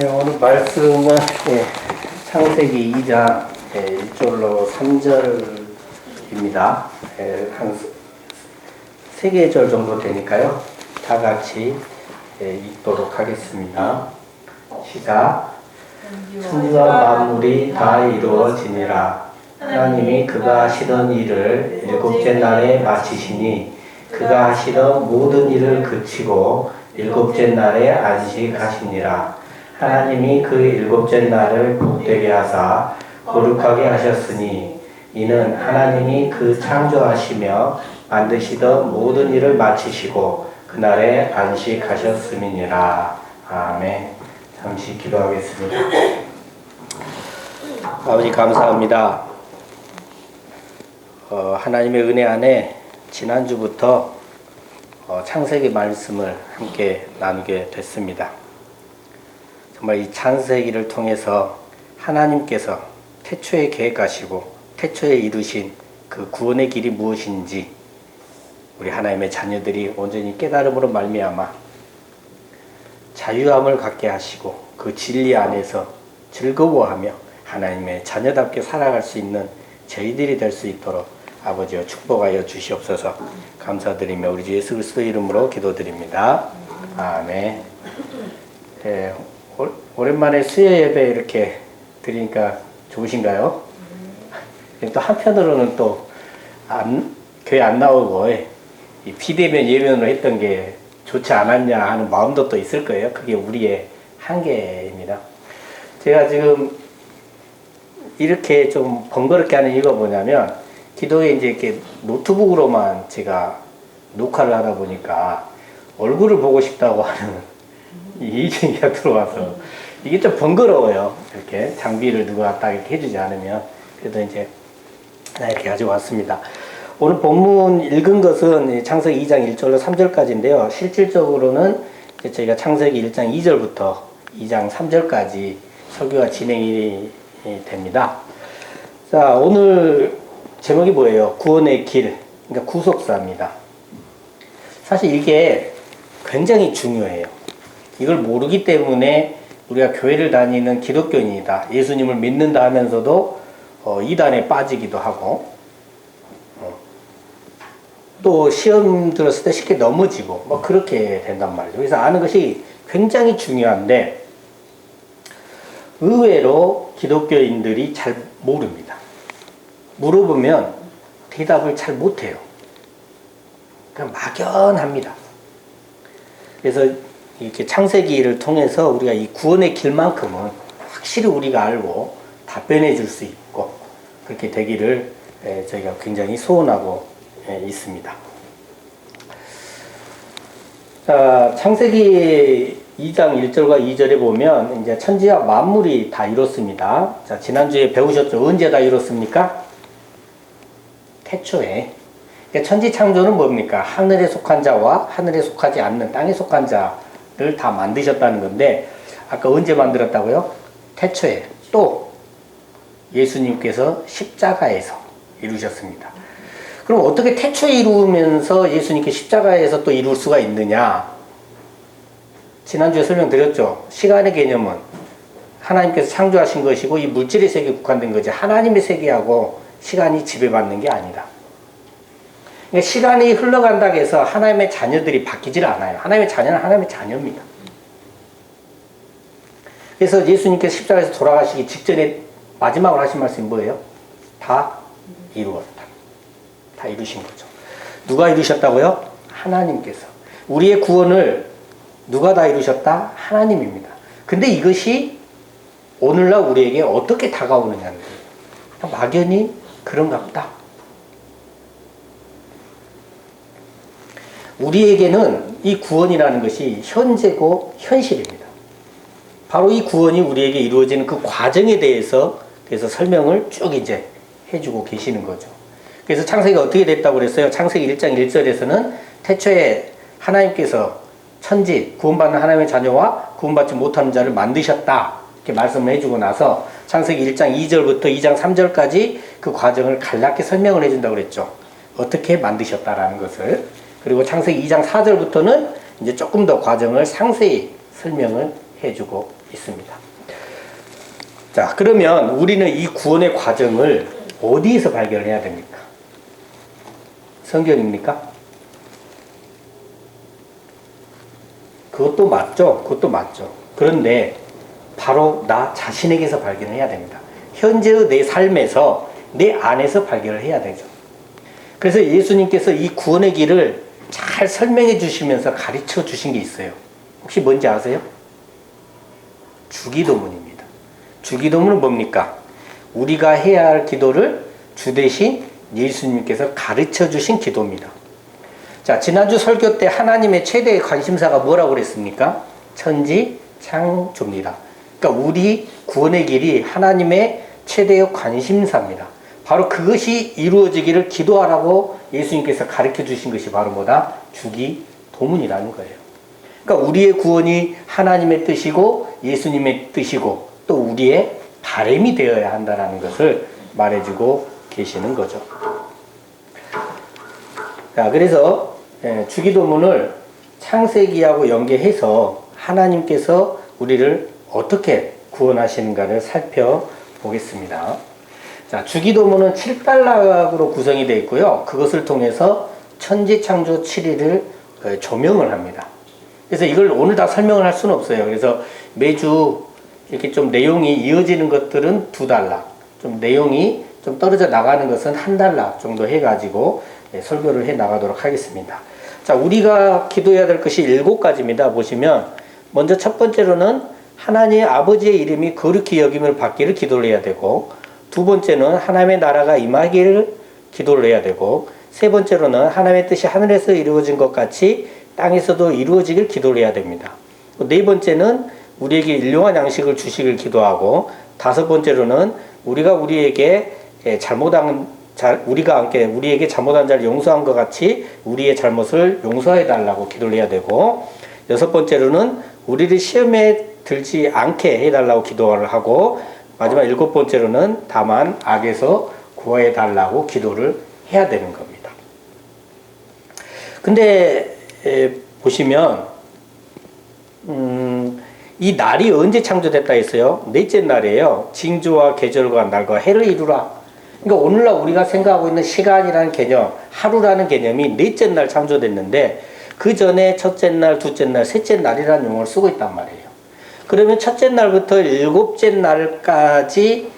네, 오늘 말씀은 창세기 2장 1절로 3절입니다. 한 3개절 정도 되니까요. 다 같이 읽도록 하겠습니다. 시작. 천지와 만물이 다 이루어지니라. 하나님이 그가 하시던 일을 일곱째 날에 마치시니 그가 하시던 모든 일을 그치고 일곱째 날에 안식하시니라. 하나님이 그 일곱째 날을 복되게 하사 거룩하게 하셨으니 이는 하나님이 그 창조하시며 만드시던 모든 일을 마치시고 그날에 안식하셨음이니라. 아멘. 잠시 기도하겠습니다. 아버지 감사합니다. 하나님의 은혜 안에 지난주부터 창세기 말씀을 함께 나누게 됐습니다. 정말 이 창세기를 통해서 하나님께서 태초에 계획하시고 태초에 이루신 그 구원의 길이 무엇인지 우리 하나님의 자녀들이 온전히 깨달음으로 말미암아 자유함을 갖게 하시고 그 진리 안에서 즐거워하며 하나님의 자녀답게 살아갈 수 있는 저희들이 될 수 있도록 아버지여 축복하여 주시옵소서. 감사드리며 우리 주 예수 그리스도 이름으로 기도드립니다. 아멘. 네, 오랜만에 수요 예배 이렇게 드리니까 좋으신가요? 또 한편으로는 또 교회 안 나오고 이 비대면 예면으로 했던 게 좋지 않았냐 하는 마음도 또 있을 거예요. 그게 우리의 한계입니다. 제가 지금 이렇게 좀 번거롭게 하는 이유가 뭐냐면 기도에 이제 이렇게 노트북으로만 제가 녹화를 하다 보니까 얼굴을 보고 싶다고 하는 이의제기가 들어와서 이게 좀 번거로워요. 이렇게 장비를 누가 딱 이렇게 해주지 않으면. 그래도 이제 이렇게 가지고 왔습니다. 오늘 본문 읽은 것은 창세기 2장 1절로 3절까지인데요. 실질적으로는 저희가 창세기 1장 2절부터 2장 3절까지 설교가 진행이 됩니다. 자, 오늘 제목이 뭐예요? 구원의 길, 그러니까 구속사입니다. 사실 이게 굉장히 중요해요. 이걸 모르기 때문에 우리가 교회를 다니는 기독교인이다, 예수님을 믿는다 하면서도 이단에 빠지기도 하고 또 시험 들었을 때 쉽게 넘어지고 뭐 그렇게 된단 말이죠. 그래서 아는 것이 굉장히 중요한데 의외로 기독교인들이 잘 모릅니다. 물어보면 대답을 잘 못해요. 그냥 막연합니다. 그래서 이렇게 창세기를 통해서 우리가 이 구원의 길만큼은 확실히 우리가 알고 답변해 줄 수 있고 그렇게 되기를 저희가 굉장히 소원하고 있습니다. 자, 창세기 2장 1절과 2절에 보면 이제 천지와 만물이 다 이뤘습니다. 자, 지난주에 배우셨죠? 언제 다 이뤘습니까? 태초에. 그러니까 천지 창조는 뭡니까? 하늘에 속한 자와 하늘에 속하지 않는 땅에 속한 자를 다 만드셨다는 건데 아까 언제 만들었다고요? 태초에. 또 예수님께서 십자가에서 이루셨습니다. 그럼 어떻게 태초에 이루면서 예수님께 십자가에서 또 이룰 수가 있느냐? 지난주에 설명드렸죠. 시간의 개념은 하나님께서 창조하신 것이고 이 물질의 세계에 국한된 거지 하나님의 세계하고 시간이 지배받는 게 아니다. 그러니까 시간이 흘러간다고 해서 하나님의 자녀들이 바뀌질 않아요. 하나님의 자녀는 하나님의 자녀입니다. 그래서 예수님께서 십자가에서 돌아가시기 직전에 마지막으로 하신 말씀이 뭐예요? 다 이루었다. 다 이루신 거죠. 누가 이루셨다고요? 하나님께서. 우리의 구원을 누가 다 이루셨다? 하나님입니다. 근데 이것이 오늘날 우리에게 어떻게 다가오느냐는 거예요. 막연히 그런가 보다. 우리에게는 이 구원이라는 것이 현재고 현실입니다. 바로 이 구원이 우리에게 이루어지는 그 과정에 대해서 그래서 설명을 쭉 이제 해주고 계시는 거죠. 그래서 창세기가 어떻게 됐다고 그랬어요? 창세기 1장 1절에서는 태초에 하나님께서 천지, 구원받는 하나님의 자녀와 구원받지 못하는 자를 만드셨다. 이렇게 말씀을 해주고 나서 창세기 1장 2절부터 2장 3절까지 그 과정을 간략히 설명을 해준다고 그랬죠. 어떻게 만드셨다라는 것을. 그리고 창세기 2장 4절부터는 이제 조금 더 과정을 상세히 설명을 해주고 있습니다. 자, 그러면 우리는 이 구원의 과정을 어디에서 발견해야 됩니까? 성경입니까? 그것도 맞죠. 그것도 맞죠. 그런데 바로 나 자신에게서 발견해야 됩니다. 현재의 내 삶에서 내 안에서 발견을 해야 되죠. 그래서 예수님께서 이 구원의 길을 잘 설명해 주시면서 가르쳐 주신 게 있어요. 혹시 뭔지 아세요? 주기도문입니다. 주기도문은 뭡니까? 우리가 해야 할 기도를 주 대신 예수님께서 가르쳐 주신 기도입니다. 자, 지난주 설교 때 하나님의 최대의 관심사가 뭐라고 그랬습니까? 천지 창조입니다. 그러니까 우리 구원의 길이 하나님의 최대의 관심사입니다. 바로 그것이 이루어지기를 기도하라고 예수님께서 가르쳐 주신 것이 바로 뭐다? 주기도문이라는 거예요. 그러니까 우리의 구원이 하나님의 뜻이고 예수님의 뜻이고 또 우리의 바람이 되어야 한다는 것을 말해주고 계시는 거죠. 자, 그래서 주기도문을 창세기하고 연계해서 하나님께서 우리를 어떻게 구원하시는가를 살펴보겠습니다. 자, 주기도문은 7단락으로 구성이 되어 있고요. 그것을 통해서 천지창조 7일을 조명을 합니다. 그래서 이걸 오늘 다 설명을 할 수는 없어요. 그래서 매주 이렇게 좀 내용이 이어지는 것들은 2단락, 좀 내용이 좀 떨어져 나가는 것은 1단락 정도 해가지고 설교를 해 나가도록 하겠습니다. 자, 우리가 기도해야 될 것이 7가지입니다. 보시면 먼저 첫 번째로는 하나님 아버지의 이름이 거룩히 여김을 받기를 기도를 해야 되고, 두 번째는 하나님의 나라가 임하기를 기도를 해야 되고, 세 번째로는 하나님의 뜻이 하늘에서 이루어진 것 같이 땅에서도 이루어지길 기도를 해야 됩니다. 네 번째는 우리에게 일용할 양식을 주시길 기도하고, 다섯 번째로는 우리가 우리에게 우리에게 잘못한 자를 용서한 것 같이 우리의 잘못을 용서해 달라고 기도를 해야 되고, 여섯 번째로는 우리를 시험에 들지 않게 해달라고 기도를 하고, 마지막 7번째로는 다만 악에서 구해 달라고 기도를 해야 되는 겁니다. 근데 보시면 이 날이 언제 창조됐다 했어요? 넷째 날이에요. 징조와 계절과 날과 해를 이루라. 그러니까 오늘날 우리가 생각하고 있는 시간이라는 개념, 하루라는 개념이 넷째 날 창조됐는데, 그 전에 첫째 날, 둘째 날, 셋째 날이라는 용어를 쓰고 있단 말이에요. 그러면 첫째 날부터 7째 날까지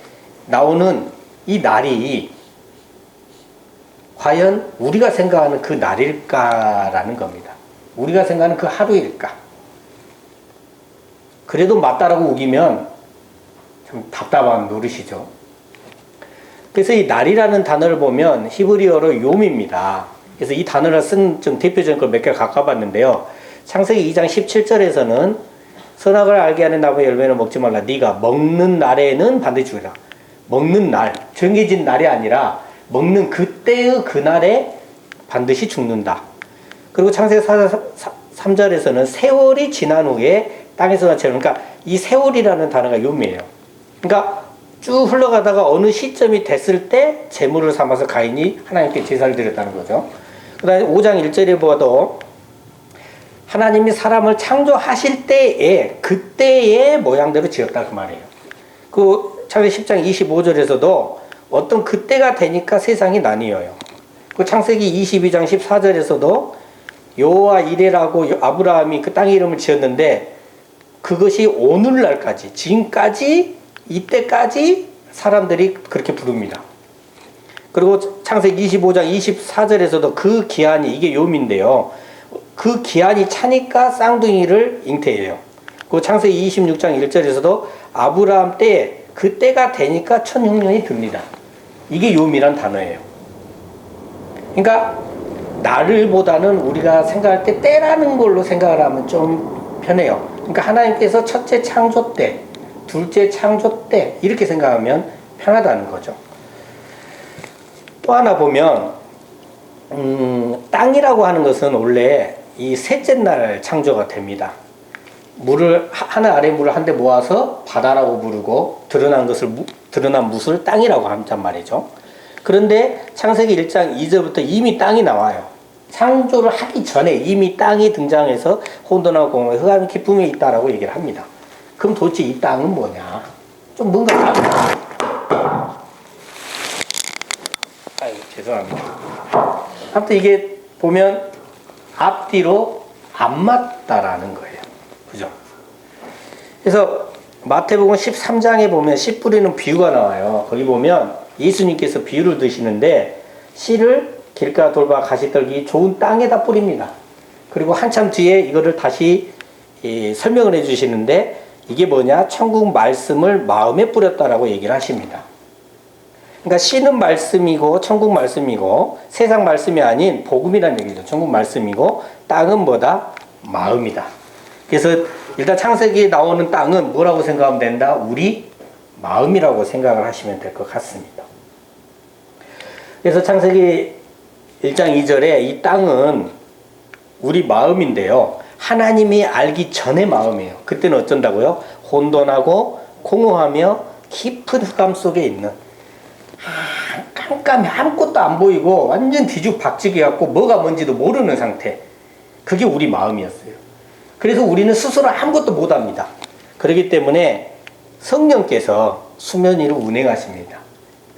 나오는 이 날이 과연 우리가 생각하는 그 날일까라는 겁니다. 우리가 생각하는 그 하루일까? 그래도 맞다라고 우기면 참 답답한 노릇이죠. 그래서 이 날이라는 단어를 보면 히브리어로 욤입니다. 그래서 이 단어를 쓴 좀 대표적인 걸 몇 개 갖고 봤는데요. 창세기 2장 17절에서는 선악을 알게 하는 나무의 열매는 먹지 말라. 네가 먹는 날에는 반드시 죽으라. 먹는 날, 정해진 날이 아니라 먹는 그때의 그날에 반드시 죽는다. 그리고 창세기 3절에서는 세월이 지난 후에 땅에서 나처럼, 그러니까 이 세월이라는 단어가 욤이에요. 그러니까 쭉 흘러가다가 어느 시점이 됐을 때 제물을 삼아서 가인이 하나님께 제사를 드렸다는 거죠. 그 다음에 5장 1절에 보아도 하나님이 사람을 창조하실 때에 그때의 모양대로 지었다 그 말이에요. 그 창세기 10장 25절에서도 어떤 그때가 되니까 세상이 나뉘어요. 그 창세기 22장 14절에서도 여호와 이레라고 아브라함이 그 땅의 이름을 지었는데, 그것이 오늘날까지, 지금까지, 이때까지 사람들이 그렇게 부릅니다. 그리고 창세기 25장 24절에서도 그 기한이, 이게 욤인데요, 그 기한이 차니까 쌍둥이를 잉태해요. 그 창세기 26장 1절에서도 아브라함 때, 그 때가 되니까 1600년이 듭니다. 이게 욤이란 단어예요. 그러니까 날을보다는 우리가 생각할 때 때라는 걸로 생각을 하면 좀 편해요. 그러니까 하나님께서 첫째 창조 때, 둘째 창조 때 이렇게 생각하면 편하다는 거죠. 또 하나 보면 땅이라고 하는 것은 원래 이 셋째 날 창조가 됩니다. 물을 하늘 아래 물을 한데 모아서 바다라고 부르고 드러난 무술 땅이라고 한단 말이죠. 그런데 창세기 1장 2절부터 이미 땅이 나와요. 창조를 하기 전에 이미 땅이 등장해서 혼돈하고 공허에 흑암이 깊음에 있다라고 얘기를 합니다. 그럼 도대체 이 땅은 뭐냐? 좀 뭔가 아이고 죄송합니다. 아무튼 이게 보면 앞뒤로 안 맞다라는 거예요. 그죠? 그래서 마태복음 13장에 보면 씨 뿌리는 비유가 나와요. 거기 보면 예수님께서 비유를 드시는데 씨를 길가 돌봐 가시떨기 좋은 땅에다 뿌립니다. 그리고 한참 뒤에 이거를 다시 설명을 해주시는데 이게 뭐냐? 천국 말씀을 마음에 뿌렸다라고 얘기를 하십니다. 그러니까 씨는 말씀이고 천국 말씀이고 세상 말씀이 아닌 복음이라는 얘기죠. 천국 말씀이고 땅은 뭐다? 마음이다. 그래서 일단 창세기에 나오는 땅은 뭐라고 생각하면 된다? 우리 마음이라고 생각을 하시면 될 것 같습니다. 그래서 창세기 1장 2절에 이 땅은 우리 마음인데요. 하나님이 알기 전의 마음이에요. 그때는 어쩐다고요? 혼돈하고 공허하며 깊은 흑암 속에 있는 깜깜해 아무것도 안 보이고 완전 뒤죽박죽이 갖고 뭐가 뭔지도 모르는 상태. 그게 우리 마음이었어요. 그래서 우리는 스스로 아무것도 못합니다. 그렇기 때문에 성령께서 수면 위로 운행하십니다.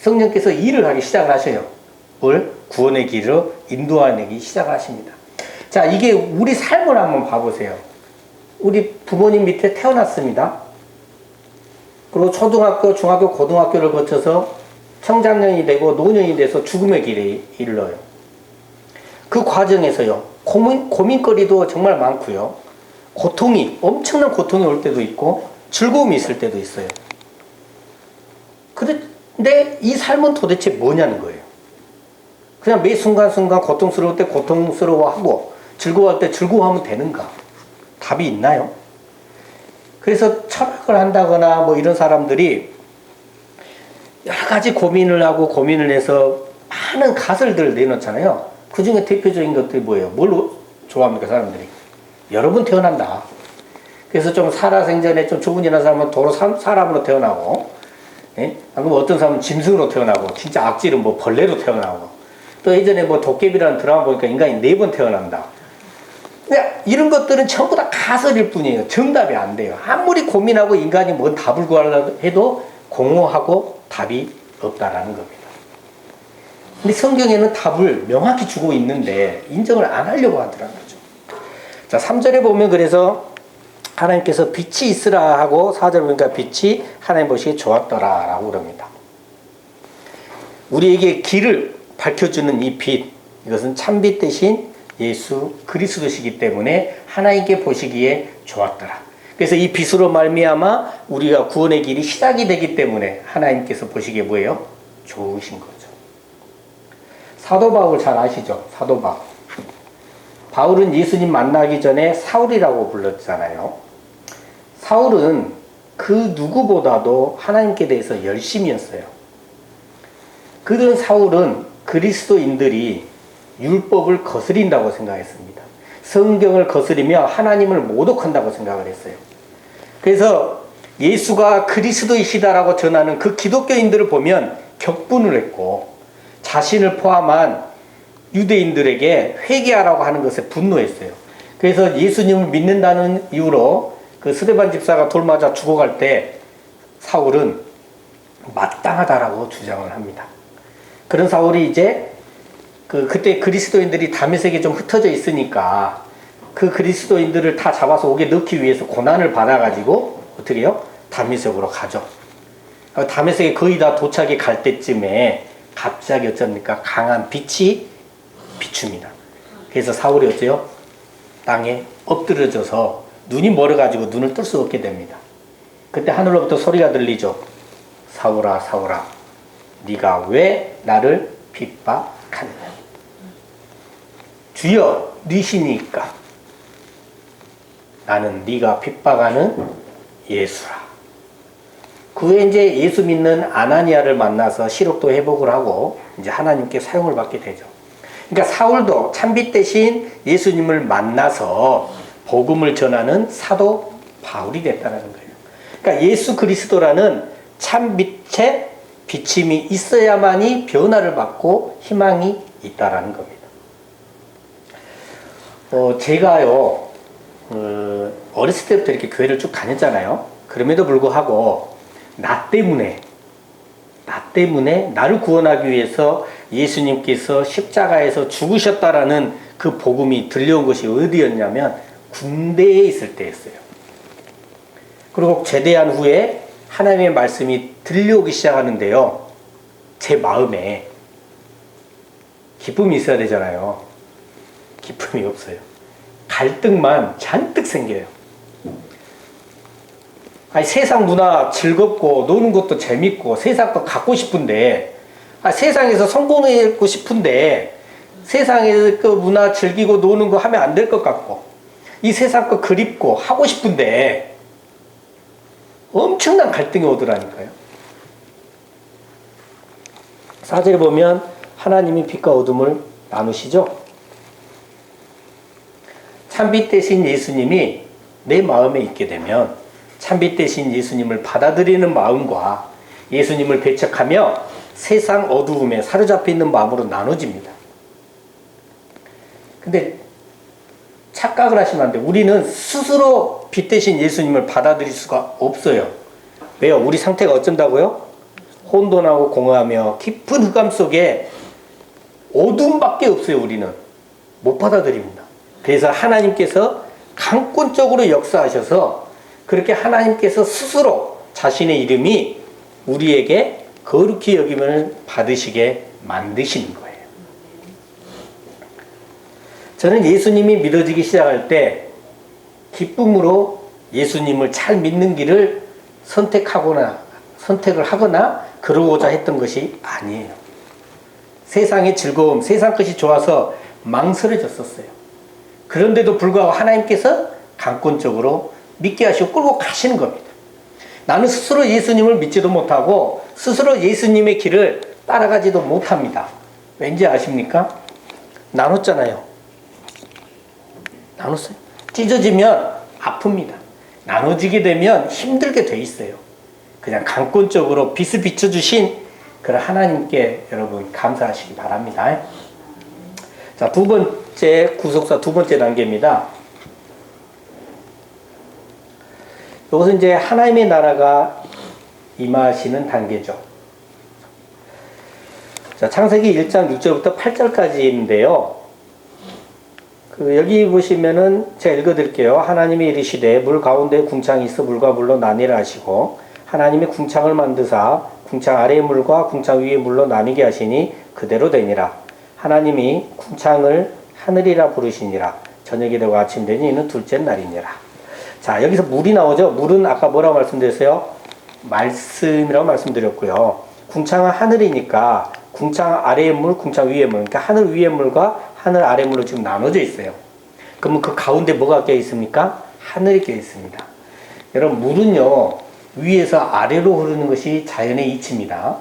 성령께서 일을 하기 시작을 하셔요. 뭘? 구원의 길로 인도하기 시작하십니다. 자, 이게 우리 삶을 한번 봐보세요. 우리 부모님 밑에 태어났습니다. 그리고 초등학교, 중학교, 고등학교를 거쳐서 청장년이 되고 노년이 돼서 죽음의 길에 이르러요. 그 과정에서요. 고민거리도 정말 많고요. 엄청난 고통이 올 때도 있고 즐거움이 있을 때도 있어요. 그런데 이 삶은 도대체 뭐냐는 거예요. 그냥 매 순간순간 고통스러울 때 고통스러워하고 즐거워할 때 즐거워하면 되는가? 답이 있나요? 그래서 철학을 한다거나 뭐 이런 사람들이 여러 가지 고민을 하고 고민을 해서 많은 가설들을 내놓잖아요. 그 중에 대표적인 것들이 뭐예요? 뭘 좋아합니까, 사람들이? 여러 번 태어난다. 그래서 좀 살아생전에 좀 조문이나 사람은 도로 사람으로 태어나고, 예? 그리고 어떤 사람은 짐승으로 태어나고, 진짜 악질은 뭐 벌레로 태어나고, 또 예전에 뭐 도깨비라는 드라마 보니까 인간이 4번 태어난다. 그러니까 이런 것들은 전부 다 가설일 뿐이에요. 정답이 안 돼요. 아무리 고민하고 인간이 뭔 답을 구하려고 해도 공허하고 답이 없다라는 겁니다. 근데 성경에는 답을 명확히 주고 있는데 인정을 안 하려고 하더라는 거죠. 자, 3절에 보면 그래서 하나님께서 빛이 있으라 하고 4절 보니까 빛이 하나님 보시기에 좋았더라 라고 그럽니다. 우리에게 길을 밝혀주는 이 빛, 이것은 참빛 대신 예수 그리스도시기 때문에 하나님께 보시기에 좋았더라. 그래서 이 빛으로 말미암아 우리가 구원의 길이 시작이 되기 때문에 하나님께서 보시기에 뭐예요? 좋으신 거죠. 사도 바울 잘 아시죠? 사도 바울. 바울은 예수님 만나기 전에 사울이라고 불렀잖아요. 사울은 그 누구보다도 하나님께 대해서 열심이었어요. 그런 사울은 그리스도인들이 율법을 거스린다고 생각했습니다. 성경을 거스리며 하나님을 모독한다고 생각을 했어요. 그래서 예수가 그리스도이시다라고 전하는 그 기독교인들을 보면 격분을 했고 자신을 포함한 유대인들에게 회개하라고 하는 것에 분노했어요. 그래서 예수님을 믿는다는 이유로 그 스데반 집사가 돌 맞아 죽어갈 때 사울은 마땅하다라고 주장을 합니다. 그런 사울이 이제 그때 그리스도인들이 다메섹에 좀 흩어져 있으니까 그 그리스도인들을 다 잡아서 옥에 넣기 위해서 고난을 받아가지고 어떻게 해요? 다메섹으로 가죠. 다메섹에 거의 다 도착이 갈 때쯤에 갑자기 어쩝니까? 강한 빛이 비춥니다. 그래서 사울이 어째요? 땅에 엎드려져서 눈이 멀어가지고 눈을 뜰 수 없게 됩니다. 그때 하늘로부터 소리가 들리죠. 사울아 사울아 네가 왜 나를 핍박하느냐. 주여 니시니까 나는 네가 핍박하는 예수라. 그 후에 이제 예수 믿는 아나니아를 만나서 시력도 회복을 하고 이제 하나님께 사용을 받게 되죠. 그러니까 사울도 참빛 대신 예수님을 만나서 복음을 전하는 사도 바울이 됐다는 거예요. 그러니까 예수 그리스도라는 참빛의 비침이 있어야만이 변화를 받고 희망이 있다라는 겁니다. 제가요 어렸을 때부터 이렇게 교회를 쭉 다녔잖아요. 그럼에도 불구하고 나 때문에 나를 구원하기 위해서 예수님께서 십자가에서 죽으셨다라는 그 복음이 들려온 것이 어디였냐면 군대에 있을 때였어요. 그리고 제대한 후에 하나님의 말씀이 들려오기 시작하는데요. 제 마음에 기쁨이 있어야 되잖아요. 기쁨이 없어요. 갈등만 잔뜩 생겨요. 아니, 세상 문화 즐겁고 노는 것도 재밌고 세상 거 갖고 싶은데, 세상에서 성공하고 싶은데 세상에서 그 문화 즐기고 노는 거 하면 안 될 것 같고, 이 세상 거 그립고 하고 싶은데 엄청난 갈등이 오더라니까요. 4절에 보면 하나님이 빛과 어둠을 나누시죠. 참빛 대신 예수님이 내 마음에 있게 되면 참빛 대신 예수님을 받아들이는 마음과 예수님을 배척하며 세상 어두움에 사로잡혀 있는 마음으로 나눠집니다. 근데 착각을 하시면 안 돼요. 우리는 스스로 빛 대신 예수님을 받아들일 수가 없어요. 왜요? 우리 상태가 어쩐다고요? 혼돈하고 공허하며 깊은 흑암 속에 어둠밖에 없어요. 우리는 못 받아들입니다. 그래서 하나님께서 강권적으로 역사하셔서 그렇게 하나님께서 스스로 자신의 이름이 우리에게 거룩히 여김을 받으시게 만드시는 거예요. 저는 예수님이 믿어지기 시작할 때 기쁨으로 예수님을 잘 믿는 길을 선택을 하거나 그러고자 했던 것이 아니에요. 세상의 즐거움, 세상 것이 좋아서 망설여졌었어요. 그런데도 불구하고 하나님께서 강권적으로 믿게 하시고 끌고 가시는 겁니다. 나는 스스로 예수님을 믿지도 못하고 스스로 예수님의 길을 따라가지도 못합니다. 왠지 아십니까? 나눴잖아요. 나눴어요. 찢어지면 아픕니다. 나눠지게 되면 힘들게 돼 있어요. 그냥 강권적으로 빛을 비춰주신 그런 하나님께 여러분 감사하시기 바랍니다. 자, 두 번째 구속사 두 번째 단계입니다. 이것은 이제 하나님의 나라가 임하시는 단계죠. 자, 창세기 1장 6절부터 8절까지인데요. 여기 보시면은 제가 읽어드릴게요. 하나님이 이르시되 물 가운데 궁창이 있어 물과 물로 나뉘라 하시고 하나님이 궁창을 만드사 궁창 아래의 물과 궁창 위의 물로 나뉘게 하시니 그대로 되니라. 하나님이 궁창을 하늘이라 부르시니라. 저녁이 되고 아침 되니 이는 둘째 날이니라. 자, 여기서 물이 나오죠. 물은 아까 뭐라고 말씀드렸어요? 말씀이라고 말씀드렸고요. 궁창은 하늘이니까 궁창 아래의 물, 궁창 위의 물, 그러니까 하늘 위의 물과 하늘 아래 물로 지금 나눠져 있어요. 그러면 그 가운데 뭐가 껴 있습니까? 하늘이 껴 있습니다. 여러분, 물은요 위에서 아래로 흐르는 것이 자연의 이치입니다.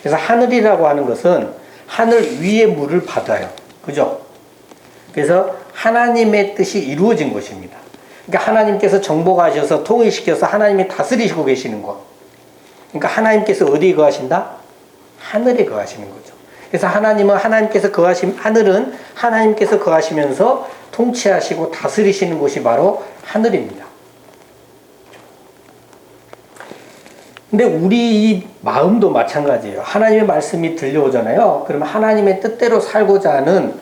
그래서 하늘이라고 하는 것은 하늘 위의 물을 받아요. 그죠? 그래서 하나님의 뜻이 이루어진 것입니다. 그러니까 하나님께서 정복하셔서 통일시켜서 하나님이 다스리시고 계시는 것. 그러니까 하나님께서 어디에 거하신다? 하늘에 거하시는 거죠. 그래서 하나님은 하나님께서 하늘은 하나님께서 거하시면서 통치하시고 다스리시는 곳이 바로 하늘입니다. 근데 우리 이 마음도 마찬가지예요. 하나님의 말씀이 들려오잖아요. 그러면 하나님의 뜻대로 살고자 하는,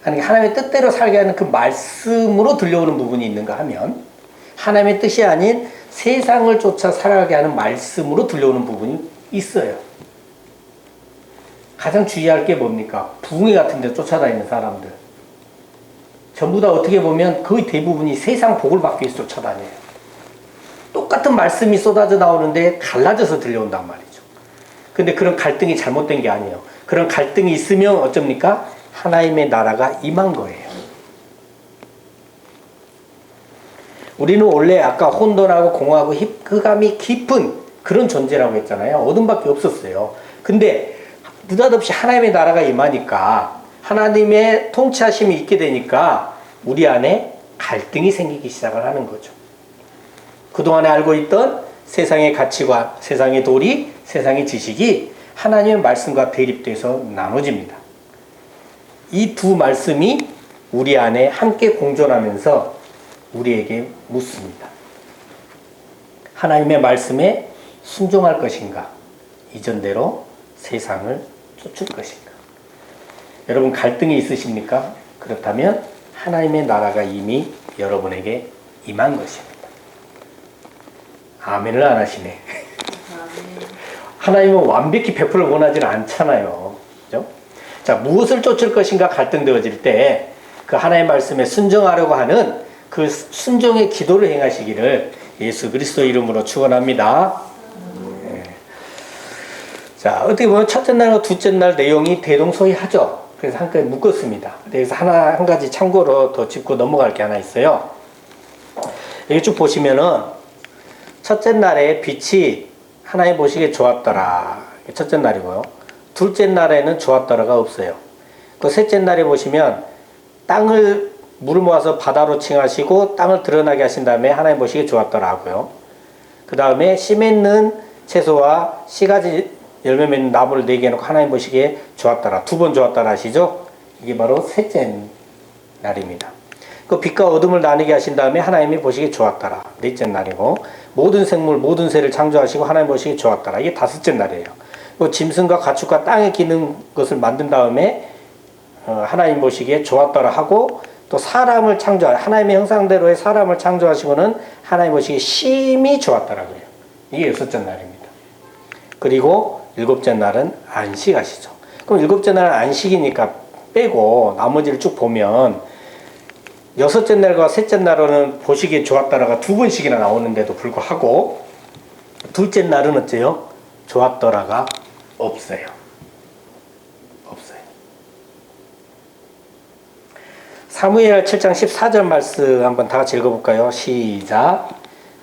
아니 하나님의 뜻대로 살게 하는 그 말씀으로 들려오는 부분이 있는가 하면 하나님의 뜻이 아닌 세상을 쫓아 살아가게 하는 말씀으로 들려오는 부분이 있어요. 가장 주의할 게 뭡니까? 붕괴 같은 데 쫓아다니는 사람들. 전부 다 어떻게 보면 거의 대부분이 세상 복을 받기 위해서 쫓아다녀요. 똑같은 말씀이 쏟아져 나오는데 갈라져서 들려온단 말이죠. 근데 그런 갈등이 잘못된 게 아니에요. 그런 갈등이 있으면 어쩝니까? 하나님의 나라가 임한 거예요. 우리는 원래 아까 혼돈하고 공허하고 흑암이 깊은 그런 존재라고 했잖아요. 어둠밖에 없었어요. 근데 느닷없이 하나님의 나라가 임하니까 하나님의 통치하심이 있게 되니까 우리 안에 갈등이 생기기 시작을 하는 거죠. 그동안에 알고 있던 세상의 가치관, 세상의 도리, 세상의 지식이 하나님의 말씀과 대립돼서 나눠집니다. 이 두 말씀이 우리 안에 함께 공존하면서 우리에게 묻습니다. 하나님의 말씀에 순종할 것인가? 이전대로 세상을 쫓을 것인가? 여러분 갈등이 있으십니까? 그렇다면 하나님의 나라가 이미 여러분에게 임한 것입니다. 아멘을 안 하시네. 하나님은 완벽히 베풀을 원하지는 않잖아요. 그죠? 자, 무엇을 쫓을 것인가 갈등되어질 때 그 하나님의 말씀에 순종하려고 하는 그 순종의 기도를 행하시기를 예수 그리스도 이름으로 축원합니다. 네. 자, 어떻게 보면 첫째 날과 둘째 날 내용이 대동소이하죠. 그래서 한꺼번에 묶었습니다. 그래서 한 가지 참고로 더 짚고 넘어갈 게 하나 있어요. 여기 쭉 보시면은 첫째 날에 빛이 하나님 보시기에 좋았더라. 첫째 날이고요. 둘째 날에는 좋았더라가 없어요. 그 셋째 날에 보시면 땅을 물을 모아서 바다로 칭하시고 땅을 드러나게 하신 다음에 하나님 보시기에 좋았더라 하고요. 그 다음에 씨 맺는 채소와 씨가지 열매 맺는 나무를 내게 해놓고 하나님 보시기에 좋았더라. 두 번 좋았더라 하시죠. 이게 바로 셋째 날입니다. 그 빛과 어둠을 나누게 하신 다음에 하나님이 보시기에 좋았더라. 넷째 날이고 모든 생물 모든 새를 창조하시고 하나님 보시기에 좋았더라. 이게 다섯째 날이에요. 그 짐승과 가축과 땅에 기는 것을 만든 다음에 하나님 보시기에 좋았더라 하고 또 사람을 하나님의 형상대로의 사람을 창조하시고는 하나님 보시기에 심히 좋았더라 그래요. 이게 여섯째 날입니다. 그리고 일곱째 날은 안식하시죠. 그럼 일곱째 날은 안식이니까 빼고 나머지를 쭉 보면 여섯째 날과 셋째 날은 보시기에 좋았더라가 두 번씩이나 나오는데도 불구하고 둘째 날은 어째요? 좋았더라가 없어요. 사무엘 7장 14절 말씀 한번 다 같이 읽어볼까요? 시작.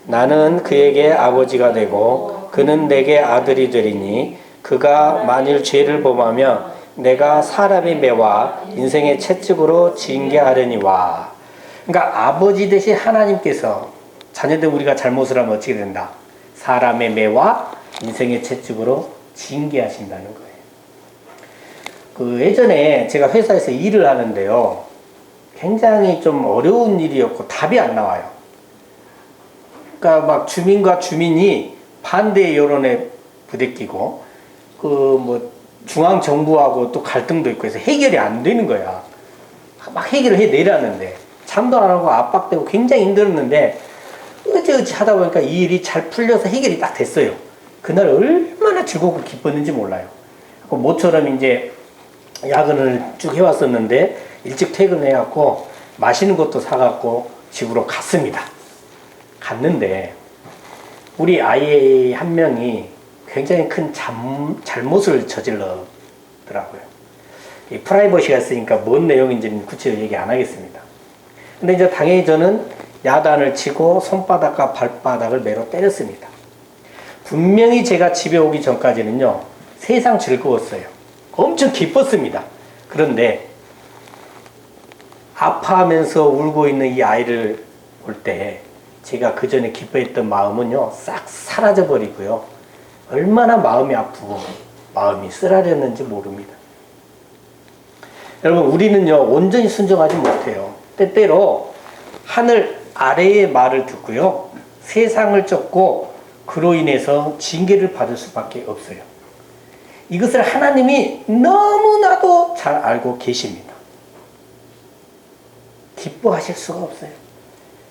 나는 그에게 아버지가 되고 그는 내게 아들이 되리니 그가 만일 죄를 범하면 내가 사람의 매와 인생의 채찍으로 징계하려니와. 그러니까 아버지 대신 하나님께서 자녀들 우리가 잘못을 하면 어떻게 된다? 사람의 매와 인생의 채찍으로 징계하신다는 거예요. 그 예전에 제가 회사에서 일을 하는데요. 굉장히 좀 어려운 일이었고 답이 안 나와요. 그러니까 막 주민과 주민이 반대 여론에 부대끼고 그 뭐 중앙 정부하고 또 갈등도 있고 해서 해결이 안 되는 거야. 막 해결을 해내라는데 잠도 안 하고 압박되고 굉장히 힘들었는데 어찌어찌 하다 보니까 이 일이 잘 풀려서 해결이 딱 됐어요. 그날 얼마나 즐겁고 기뻤는지 몰라요. 모처럼 이제 야근을 쭉 해왔었는데 일찍 퇴근해갖고 맛있는 것도 사갖고 집으로 갔습니다. 갔는데 우리 아이 한 명이 굉장히 큰 잘못을 저질렀더라고요. 이 프라이버시가 있으니까 뭔 내용인지는 구체적으로 얘기 안 하겠습니다. 근데 이제 당연히 저는 야단을 치고 손바닥과 발바닥을 매로 때렸습니다. 분명히 제가 집에 오기 전까지는요, 세상 즐거웠어요. 엄청 기뻤습니다. 그런데 아파하면서 울고 있는 이 아이를 볼 때 제가 그 전에 기뻐했던 마음은요 싹 사라져 버리고요 얼마나 마음이 아프고 마음이 쓰라렸는지 모릅니다. 여러분 우리는요 온전히 순종하지 못해요. 때때로 하늘 아래의 말을 듣고요 세상을 쫓고 그로 인해서 징계를 받을 수밖에 없어요. 이것을 하나님이 너무나도 잘 알고 계십니다. 기뻐하실 수가 없어요.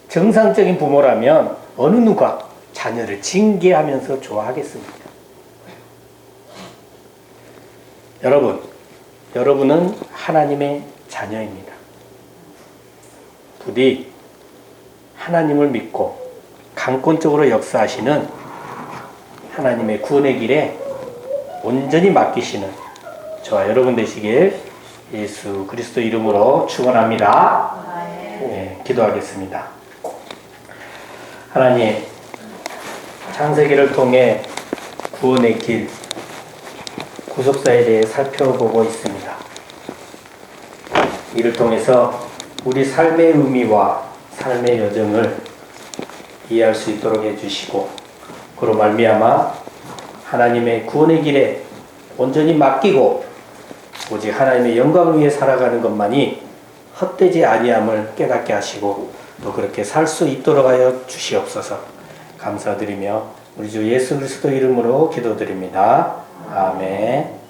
정상적인 부모라면 어느 누가 자녀를 징계하면서 좋아하겠습니까? 여러분은 하나님의 자녀입니다. 부디 하나님을 믿고 강권적으로 역사하시는 하나님의 구원의 길에 온전히 맡기시는 저와 여러분 되시길 예수 그리스도 이름으로 축원합니다. 네, 기도하겠습니다. 하나님, 창세기를 통해 구원의 길, 구속사에 대해 살펴보고 있습니다. 이를 통해서 우리 삶의 의미와 삶의 여정을 이해할 수 있도록 해주시고 그로 말미암아 하나님의 구원의 길에 온전히 맡기고 오직 하나님의 영광을 위해 살아가는 것만이 헛되지 아니함을 깨닫게 하시고 또 그렇게 살 수 있도록 하여 주시옵소서. 감사드리며 우리 주 예수 그리스도 이름으로 기도드립니다. 아멘.